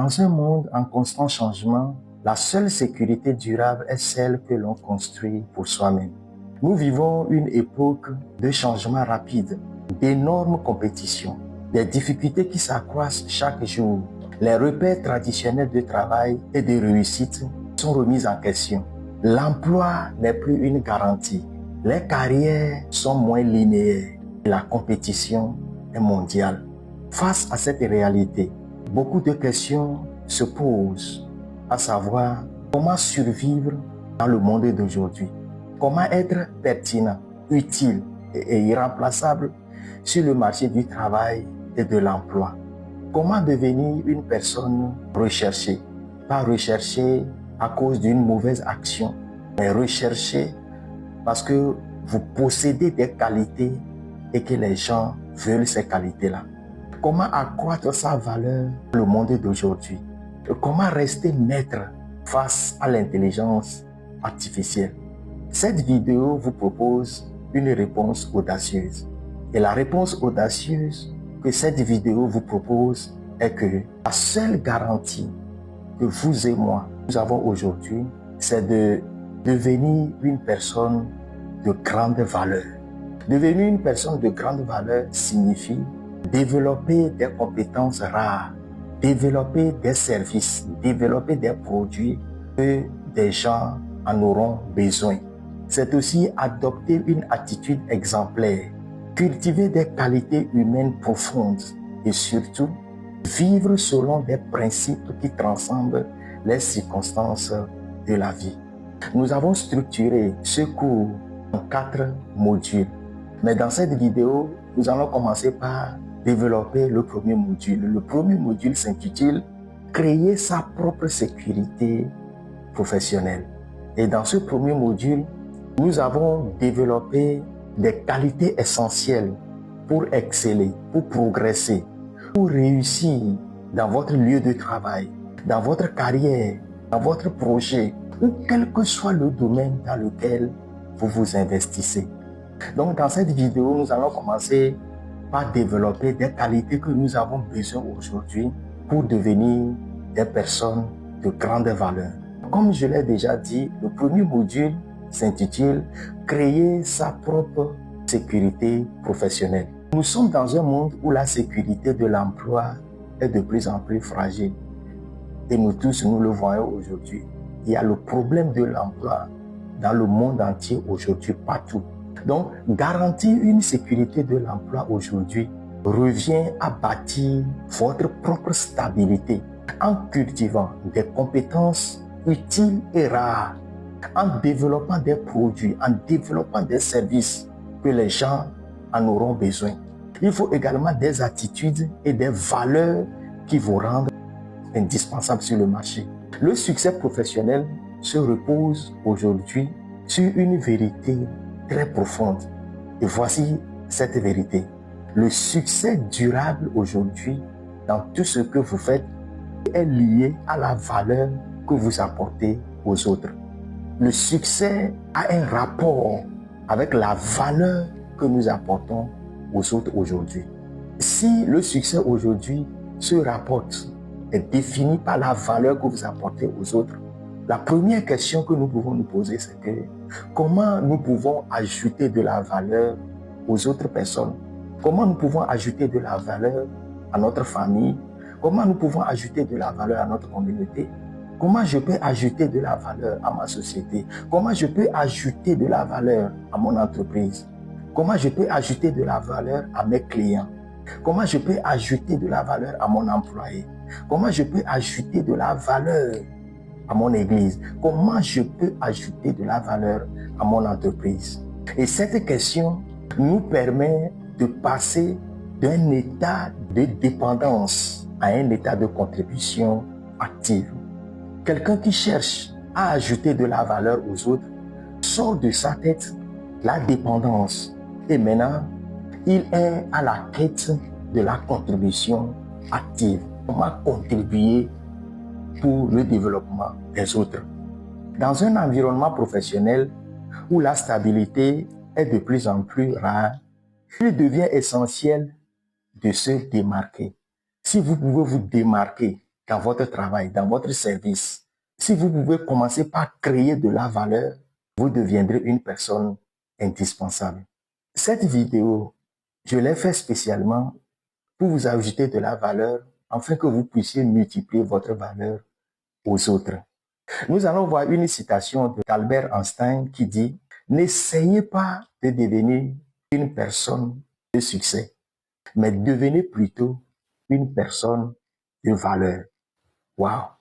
Dans un monde en constant changement, la seule sécurité durable est celle que l'on construit pour soi-même. Nous vivons une époque de changement rapide, d'énormes compétitions, des difficultés qui s'accroissent chaque jour. Les repères traditionnels de travail et de réussite sont remis en question. L'emploi n'est plus une garantie. Les carrières sont moins linéaires et la compétition est mondiale. Face à cette réalité, beaucoup de questions se posent, à savoir comment survivre dans le monde d'aujourd'hui, comment être pertinent, utile et irremplaçable sur le marché du travail et de l'emploi, comment devenir une personne recherchée, pas recherchée à cause d'une mauvaise action, mais recherchée parce que vous possédez des qualités et que les gens veulent ces qualités-là. Comment accroître sa valeur dans le monde d'aujourd'hui? Comment rester maître face à l'intelligence artificielle? Cette vidéo vous propose une réponse audacieuse. Et la réponse audacieuse que cette vidéo vous propose est que la seule garantie que vous et moi, nous avons aujourd'hui, c'est de devenir une personne de grande valeur. Devenir une personne de grande valeur signifie développer des compétences rares, développer des services, développer des produits que des gens en auront besoin. C'est aussi adopter une attitude exemplaire, cultiver des qualités humaines profondes et surtout vivre selon des principes qui transcendent les circonstances de la vie. Nous avons structuré ce cours en 4 modules. Mais dans cette vidéo, nous allons commencer par développer le premier module. Le premier module s'intitule « Créer sa propre sécurité professionnelle ». Et dans ce premier module, nous avons développé des qualités essentielles pour exceller, pour progresser, pour réussir dans votre lieu de travail, dans votre carrière, dans votre projet, ou quel que soit le domaine dans lequel vous vous investissez. Donc dans cette vidéo, nous allons commencer par développer des qualités que nous avons besoin aujourd'hui pour devenir des personnes de grande valeur. Comme je l'ai déjà dit, le premier module s'intitule « Créer sa propre sécurité professionnelle ». Nous sommes dans un monde où la sécurité de l'emploi est de plus en plus fragile. Et nous tous, nous le voyons aujourd'hui. Il y a le problème de l'emploi dans le monde entier aujourd'hui, partout. Donc, garantir une sécurité de l'emploi aujourd'hui revient à bâtir votre propre stabilité en cultivant des compétences utiles et rares, en développant des produits, en développant des services que les gens en auront besoin. Il faut également des attitudes et des valeurs qui vous rendent indispensables sur le marché. Le succès professionnel se repose aujourd'hui sur une vérité très profonde. Et voici cette vérité. Le succès durable aujourd'hui dans tout ce que vous faites est lié à la valeur que vous apportez aux autres. Le succès a un rapport avec la valeur que nous apportons aux autres aujourd'hui. Si le succès aujourd'hui se rapporte, est défini par la valeur que vous apportez aux autres, la première question que nous pouvons nous poser, c'est que comment nous pouvons ajouter de la valeur aux autres personnes? Comment nous pouvons ajouter de la valeur à notre famille? Comment nous pouvons ajouter de la valeur à notre communauté? Comment je peux ajouter de la valeur à ma société? Comment je peux ajouter de la valeur à mon entreprise? Comment je peux ajouter de la valeur à mes clients? Comment je peux ajouter de la valeur à mon employé? Comment je peux ajouter de la valeur à mon église? Comment je peux ajouter de la valeur à mon entreprise? Et cette question nous permet de passer d'un état de dépendance à un état de contribution active. Quelqu'un qui cherche à ajouter de la valeur aux autres sort de sa tête la dépendance et maintenant il est à la quête de la contribution active. Comment contribuer pour le développement des autres. Dans un environnement professionnel où la stabilité est de plus en plus rare, il devient essentiel de se démarquer. Si vous pouvez vous démarquer dans votre travail, dans votre service. Si vous pouvez commencer par créer de la valeur, vous deviendrez une personne indispensable. Cette vidéo, je l'ai fait spécialement pour vous ajouter de la valeur afin que vous puissiez multiplier votre valeur aux autres. Nous allons voir une citation d'Albert Einstein qui dit « N'essayez pas de devenir une personne de succès, mais devenez plutôt une personne de valeur. » Waouh!